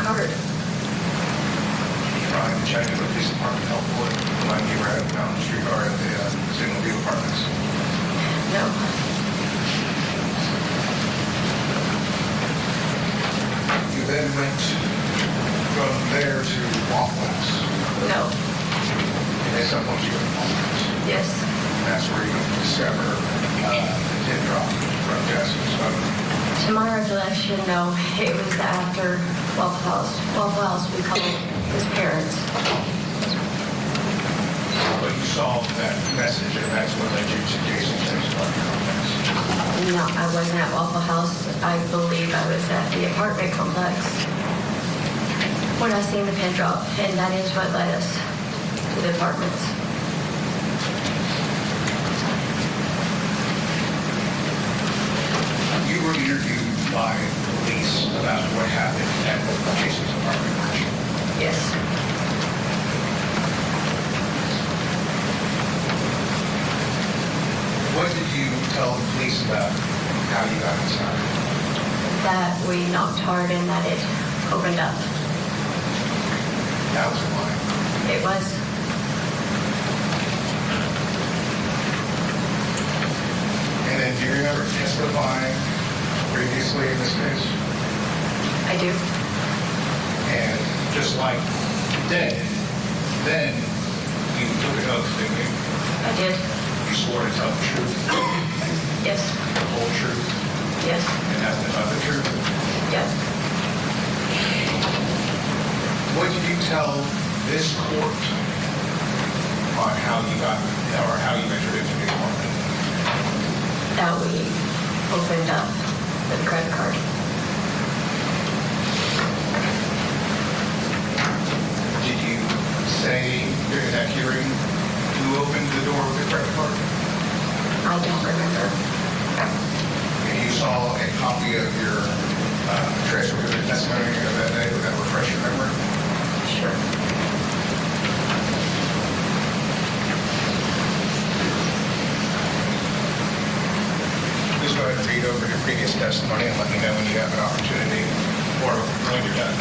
card. Trying to check if the police department helped when you were at down the street or at the single view apartments? No. You then went from there to Waffle House. No. And at some point you went to Waffle House. Yes. And that's where you discover the pin drop from Jasmine's phone. To my recollection, no. It was after Waffle House. Waffle House, we called his parents. But you saw that message, and that's what led you to Jason's complex. No, I wasn't at Waffle House. I believe I was at the apartment complex when I seen the pin drop, and that is what led us to the apartments. You were interviewed by police about what happened at Jason's apartment, weren't you? Yes. What did you tell the police about how you got inside? That we knocked hard and that it opened up. That was a lie. It was. And then do you remember testifying previously in this case? I do. And just like then you took an oath, didn't you? I did. You swore to tell the truth. Yes. The whole truth. Yes. And nothing but the truth. Yes. What did you tell this court on how you got, or how you entered into the apartment? That we opened up the credit card. Did you say during that hearing who opened the door with the credit card? I don't remember. And you saw a copy of your transcript of the testimony of that day? Would that refresh your memory? Sure. Please go ahead and read over your previous testimony and let me know when you have an opportunity or when you're done.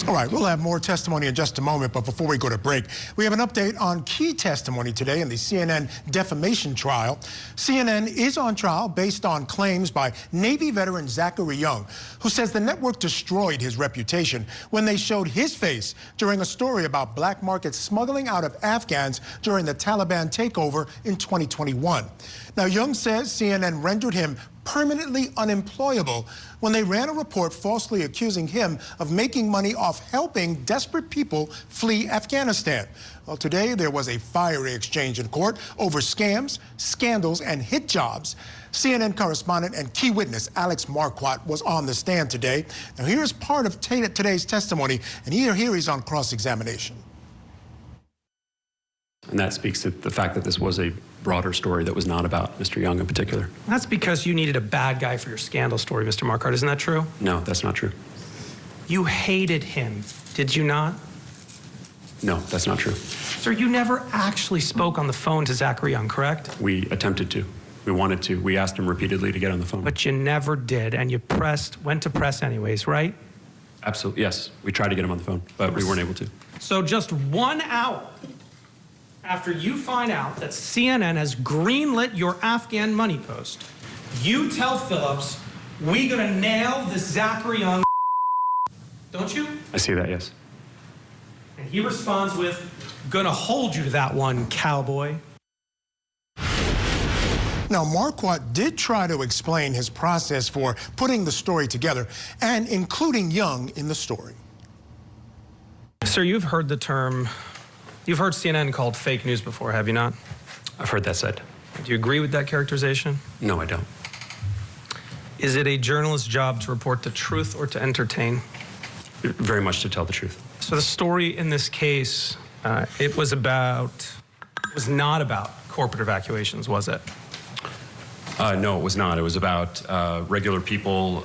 All right, we'll have more testimony in just a moment, but before we go to break, we have an update on key testimony today in the CNN defamation trial. CNN is on trial based on claims by Navy veteran Zachary Young, who says the network destroyed his reputation when they showed his face during a story about black market smuggling out of Afghans during the Taliban takeover in 2021. Now, Young says CNN rendered him permanently unemployable when they ran a report falsely accusing him of making money off helping desperate people flee Afghanistan. Well, today there was a fiery exchange in court over scams, scandals, and hit jobs. CNN correspondent and key witness Alex Marquardt was on the stand today. Now, here's part of today's testimony, and here he's on cross-examination. And that speaks to the fact that this was a broader story that was not about Mr. Young in particular. That's because you needed a bad guy for your scandal story, Mr. Marquardt. Isn't that true? No, that's not true. You hated him, did you not? No, that's not true. Sir, you never actually spoke on the phone to Zachary Young, correct? We attempted to. We wanted to. We asked him repeatedly to get on the phone. But you never did, and you went to press anyways, right? Absolutely, yes. We tried to get him on the phone, but we weren't able to. So just 1 hour after you find out that CNN has greenlit your Afghan money post, you tell Phillips, we gonna nail this Zachary Young, don't you? I see that, yes. And he responds with, gonna hold you to that one, cowboy. Now, Marquardt did try to explain his process for putting the story together and including Young in the story. Sir, you've heard CNN called fake news before, have you not? I've heard that said. Do you agree with that characterization? No, I don't. Is it a journalist's job to report the truth or to entertain? Very much to tell the truth. So the story in this case, it was not about corporate evacuations, was it? No, it was not. It was about regular people,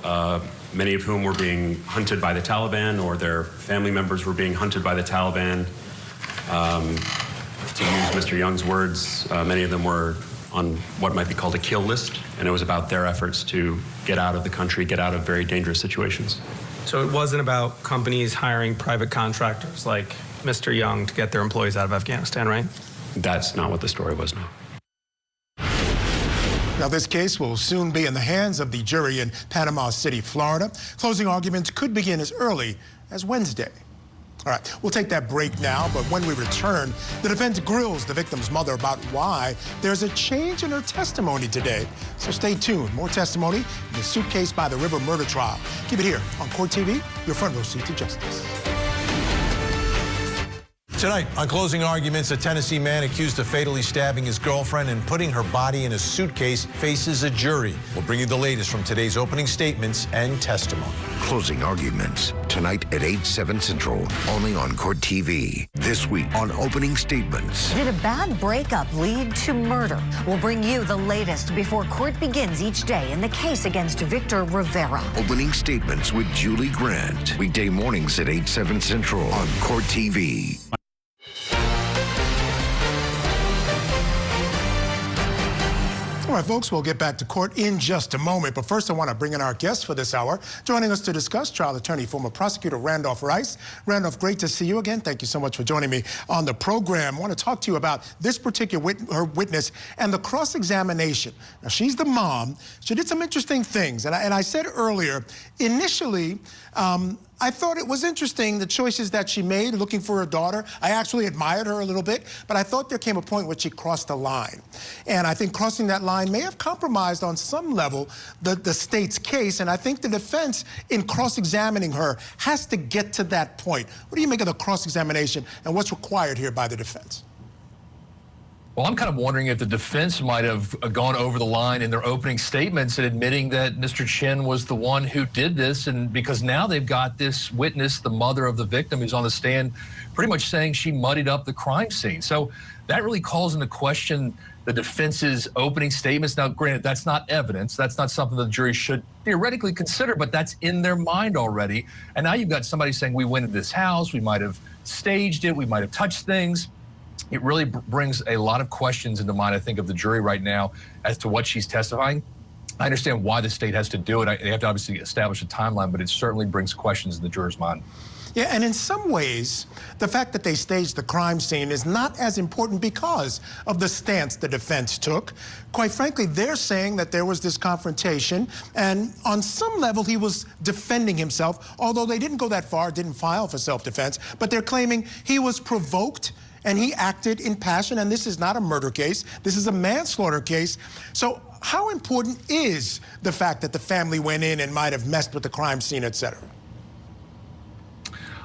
many of whom were being hunted by the Taliban, or their family members were being hunted by the Taliban. To use Mr. Young's words, many of them were on what might be called a kill list, and it was about their efforts to get out of the country, get out of very dangerous situations. So it wasn't about companies hiring private contractors like Mr. Young to get their employees out of Afghanistan, right? That's not what the story was, no. Now, this case will soon be in the hands of the jury in Panama City, Florida. Closing arguments could begin as early as Wednesday. All right, we'll take that break now, but when we return, the defense grills the victim's mother about why there's a change in her testimony today. So stay tuned. More testimony in the Suitcase by the River murder trial. Keep it here on Court TV, your front row seat to justice. Tonight, on Closing Arguments, a Tennessee man accused of fatally stabbing his girlfriend and putting her body in a suitcase faces a jury. We'll bring you the latest from today's opening statements and testimony. Closing Arguments, tonight at 8/7 Central, only on Court TV. This week on Opening Statements. Did a bad breakup lead to murder? We'll bring you the latest before court begins each day in the case against Victor Rivera. Opening Statements with Julie Grant. Weekday mornings at 8/7 Central on Court TV. All right, folks, we'll get back to court in just a moment. But first, I want to bring in our guest for this hour. Joining us to discuss, trial attorney, former prosecutor Randolph Rice. Randolph, great to see you again. Thank you so much for joining me on the program. I want to talk to you about this particular witness and the cross-examination. Now, she's the mom. She did some interesting things. And I said earlier, initially, I thought it was interesting, the choices that she made looking for her daughter. I actually admired her a little bit, but I thought there came a point where she crossed the line. And I think crossing that line may have compromised on some level the state's case. And I think the defense, in cross-examining her, has to get to that point. What do you make of the cross-examination and what's required here by the defense? Well, I'm kind of wondering if the defense might have gone over the line in their opening statements and admitting that Mr. Chen was the one who did this, and because now they've got this witness, the mother of the victim, who's on the stand, pretty much saying she muddied up the crime scene. So that really calls into question the defense's opening statements. Now, granted, that's not evidence. That's not something the jury should theoretically consider, but that's in their mind already. And now you've got somebody saying, we went into this house, we might have staged it, we might have touched things. It really brings a lot of questions into mind, I think, of the jury right now as to what she's testifying. I understand why the state has to do it. They have to obviously establish a timeline, but it certainly brings questions in the juror's mind. Yeah, and in some ways, the fact that they staged the crime scene is not as important because of the stance the defense took. Quite frankly, they're saying that there was this confrontation, and on some level, he was defending himself, although they didn't go that far, didn't file for self-defense, but they're claiming he was provoked and he acted in passion, and this is not a murder case. This is a manslaughter case. So how important is the fact that the family went in and might have messed with the crime scene, et cetera?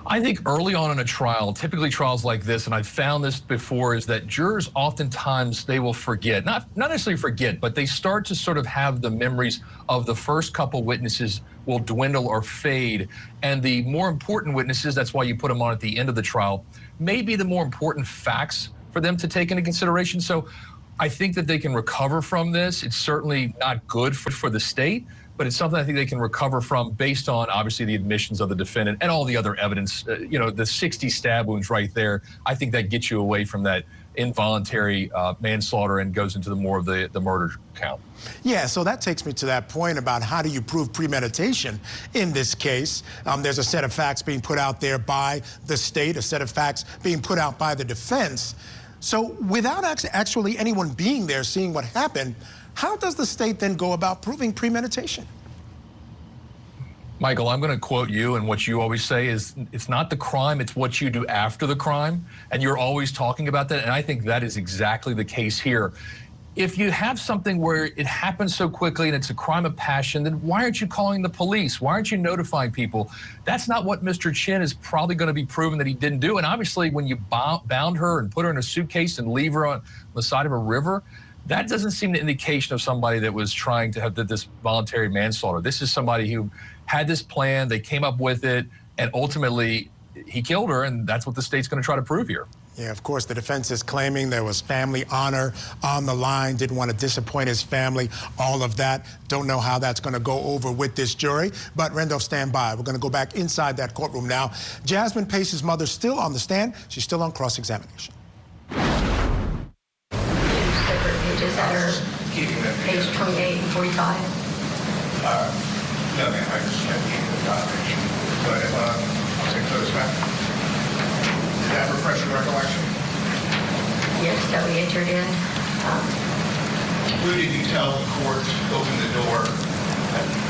I think early on in a trial, typically trials like this, and I've found this before, is that jurors oftentimes, they will forget, not necessarily forget, but they start to sort of have the memories of the first couple witnesses will dwindle or fade. And the more important witnesses, that's why you put them on at the end of the trial, may be the more important facts for them to take into consideration. So I think that they can recover from this. It's certainly not good for the state, but it's something I think they can recover from based on, obviously, the admissions of the defendant and all the other evidence. You know, the 60 stab wounds right there, I think that gets you away from that involuntary manslaughter and goes into the more of the murder count. Yeah, so that takes me to that point about how do you prove premeditation in this case. There's a set of facts being put out there by the state, a set of facts being put out by the defense. So without actually anyone being there seeing what happened, how does the state then go about proving premeditation? Michael, I'm going to quote you, and what you always say is, it's not the crime, it's what you do after the crime. And you're always talking about that, and I think that is exactly the case here. If you have something where it happens so quickly and it's a crime of passion, then why aren't you calling the police? Why aren't you notifying people? That's not what Mr. Chen is probably going to be proven that he didn't do. And obviously, when you bound her and put her in a suitcase and leave her on the side of a river, that doesn't seem an indication of somebody that was trying to have this voluntary manslaughter. This is somebody who had this plan, they came up with it, and ultimately he killed her, and that's what the state's going to try to prove here. Yeah, of course, the defense is claiming there was family honor on the line, didn't want to disappoint his family, all of that. Don't know how that's going to go over with this jury, but Randolph, stand by. We're going to go back inside that courtroom now. Jasmine Pace's mother still on the stand. She's still on cross-examination. Separate pages that are page 28 and 45. No, ma'am, I just meant the documentation. But I'll take those back. Did that refresh your recollection? Yes, that we entered in. Who did you tell the court to open the door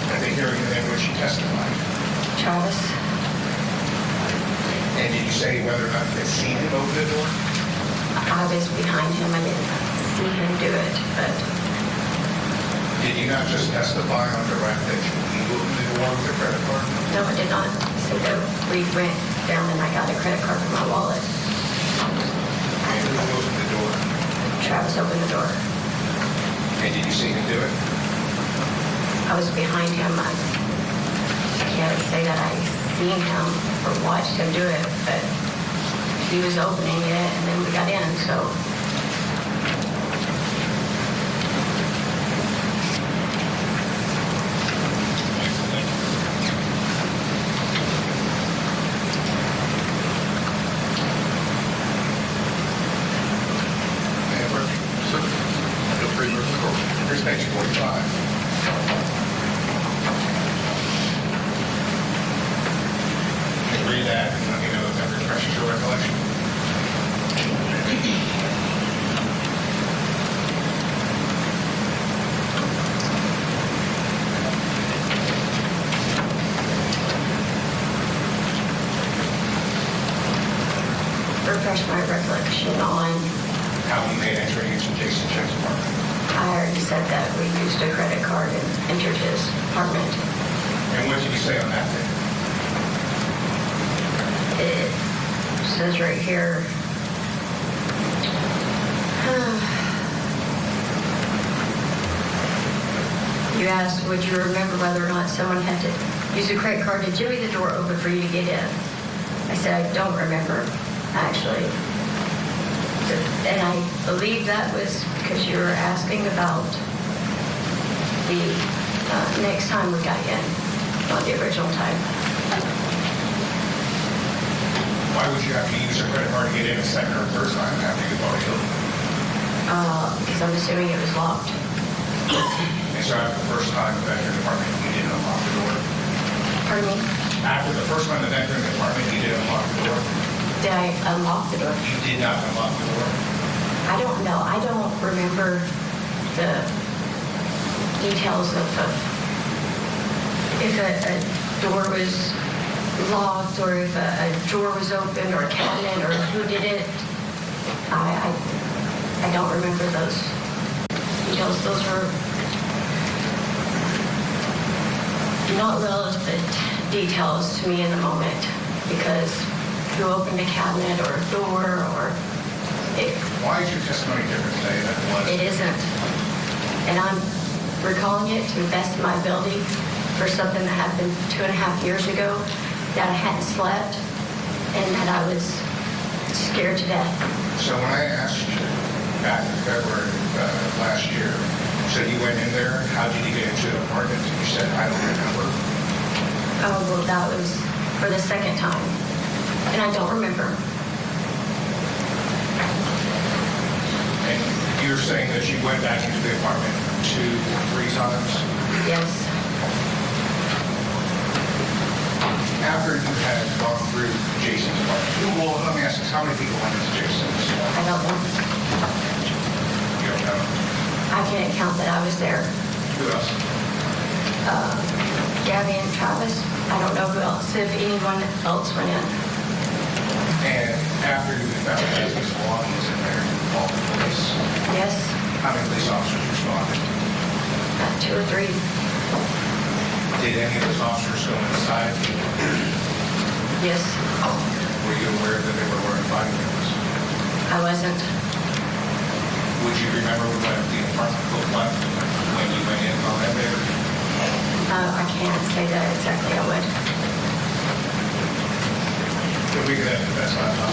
at the hearing in which you testified? Travis, And did you say whether or not you had seen him open the door? I was behind him. I didn't see him do it, but Did you not just testify on direct that you opened the door with a credit card? no, I did not. So that we went down and I got a credit card from my wallet. And who opened the door? Travis opened the door. And did you see him do it? I was behind him. I can't say that I seen him or watched him do it, but he was opening it and then we got in, so. Here's page 45. Can you read that and let me know if that refreshes your recollection? Refresh my recollection on, How you made entry into Jason Chen's apartment. I already said that we used a credit card and entered his apartment. And what did you say on that day? It says right here, you asked, would you remember whether or not someone had to use a credit card to jimmy the door open for you to get in? I said, I don't remember, actually. And I believe that was because you were asking about the next time we got in, not the original time. Why would you have to use a credit card to get in a second or third time after you've already opened? Because I'm assuming it was locked. And so after the first time of entering the apartment, you didn't unlock the door? Pardon me? After the first time of entering the apartment, you didn't unlock the door? Did I unlock the door? You did not unlock the door? I don't know. I don't remember the details of if a door was locked or if a drawer was opened or a cabinet or who did it. I don't remember those details. Those were not relevant details to me in the moment because who opened a cabinet or a door or it. Why is your testimony different today than it was? It isn't. And I'm recalling it to the best of my ability for something that happened 2.5 years ago that I hadn't slept and that I was scared to death. So when I asked you back in February last year, so you went in there, how did you get into the apartment? You said, I don't remember. Oh, well, that was for the second time. And I don't remember. And you're saying that you went back into the apartment 2 or 3 times? Yes. After you had gone through Jason's apartment, well, let me ask this, how many people went into Jason's I apartment? don't know. You don't know? I can't count that I was there. Who else? Gabby and Travis. I don't know who else, if anyone else went in. And after you found Jason's belongings in there, you called the police. Yes. How many police officers responded? 2 or 3. Did any of those officers go inside? Yes. Were you aware that they were wearing body cameras? I wasn't. Would you remember what the apartment looked like when you went in on that day? I can't say that exactly. I would. If we could have the best laptop.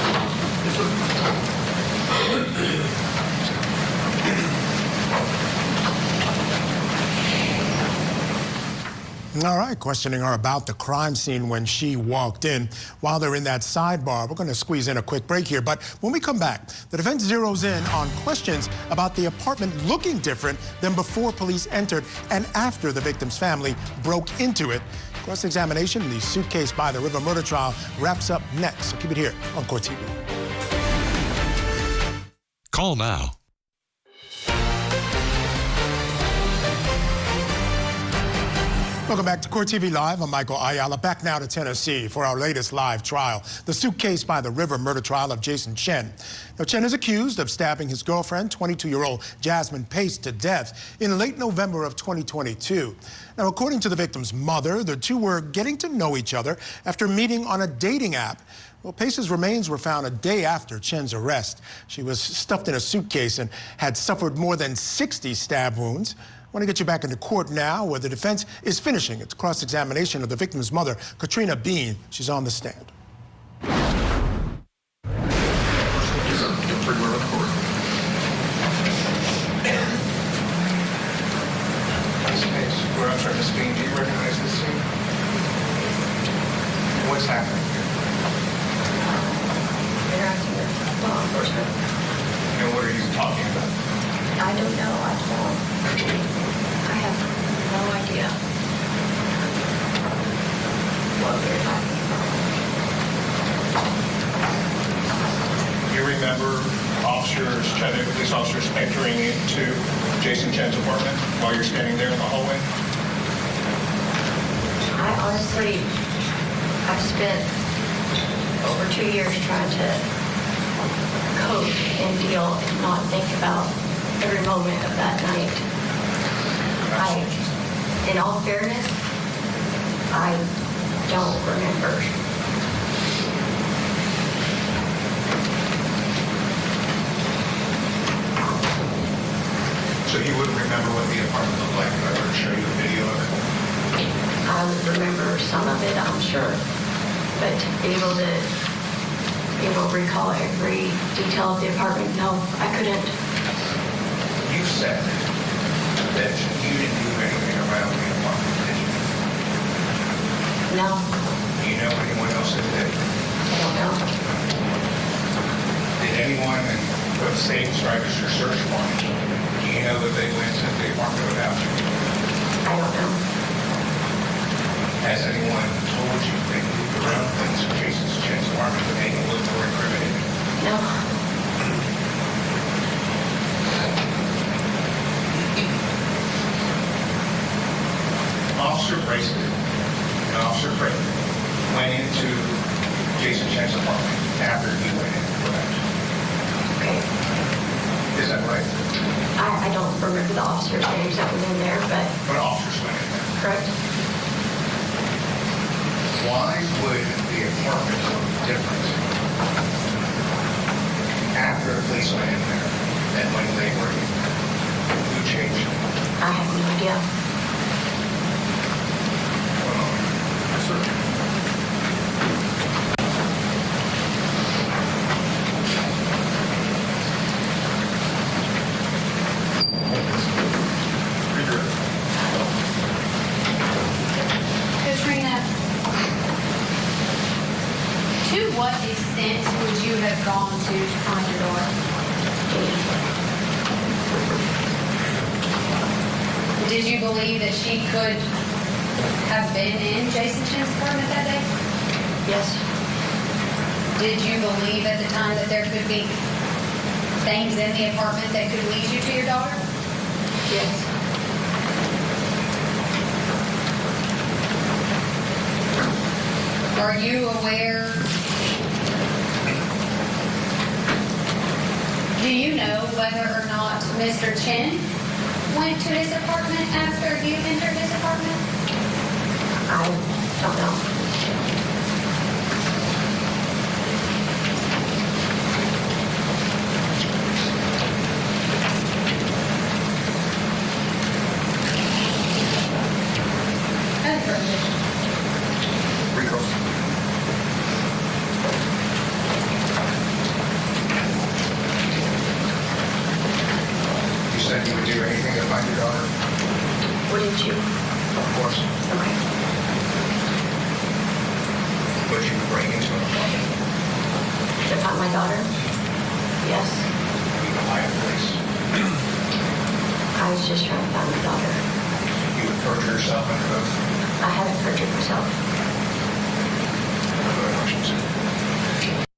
All right, questioning her about the crime scene when she walked in. While they're in that sidebar, we're going to squeeze in a quick break here. But when we come back, the defense zeroes in on questions about the apartment looking different than before police entered and after the victim's family broke into it. Cross-examination in the Suitcase by the River murder trial wraps up next. So keep it here on Court TV. Call now. Welcome back to Court TV Live. I'm Michael Ayala, back now to Tennessee for our latest live trial, the Suitcase by the River murder trial of Jason Chen. Now, Chen is accused of stabbing his girlfriend, 22-year-old Jasmine Pace, to death in late November of 2022. Now, according to the victim's mother, the two were getting to know each other after meeting on a dating app. Well, Pace's remains were found a day after Chen's arrest. She was stuffed in a suitcase and had suffered more than 60 stab wounds. I want to get you back into court now, where the defense is finishing its cross-examination of the victim's mother, Catrina Bean. She's on the stand. Miss Bean, do you recognize this scene? What's happening here? Interacting with law enforcement. And what are you talking about? I don't know. I have no idea what we're talking about. You remember police officers entering into Jason Chen's apartment while you're standing there in the hallway? I honestly, I've spent over 2 years trying to cope and deal and not think about every moment of that night. In all fairness, I don't remember. So you wouldn't remember what the apartment looked like if I were to show you a video of it? I would remember some of it, I'm sure, but to be able to recall every detail of the apartment, no, I couldn't. You said that you didn't do anything around the apartment, did you? No. Do you know anyone else that did? I don't know. Did anyone, and let's say describe as your search warrant, do you know that they went to the apartment without you? I don't know. Has anyone told you they moved around things in Jason Chen's apartment to make it look more incriminating? No. Officer Bracelet and Officer Creighton went into Jason Chen's apartment after you went in, correct? Okay. Is that right? I don't remember the officers' names that were in there, but But officers went in there. correct. Why would the apartment look different after the police went in there than when they were in there? Who changed it? I have no idea. Catrina, to what extent would you have gone to find your daughter? Did you believe that she could have been in Jason Chen's apartment that day? Yes. Did you believe at the time that there could be things in the apartment that could lead you to your daughter? Yes. Are you aware? Do you know whether or not Mr. Chen went to his apartment after you entered his apartment? I don't know. said you would do anything to find your daughter? Wouldn't you? Of course. Okay. Would you bring into an apartment? To find my daughter? Yes. You would lie to police? I was just trying to find my daughter. You would perjure yourself under oath? I haven't perjured myself. No other questions?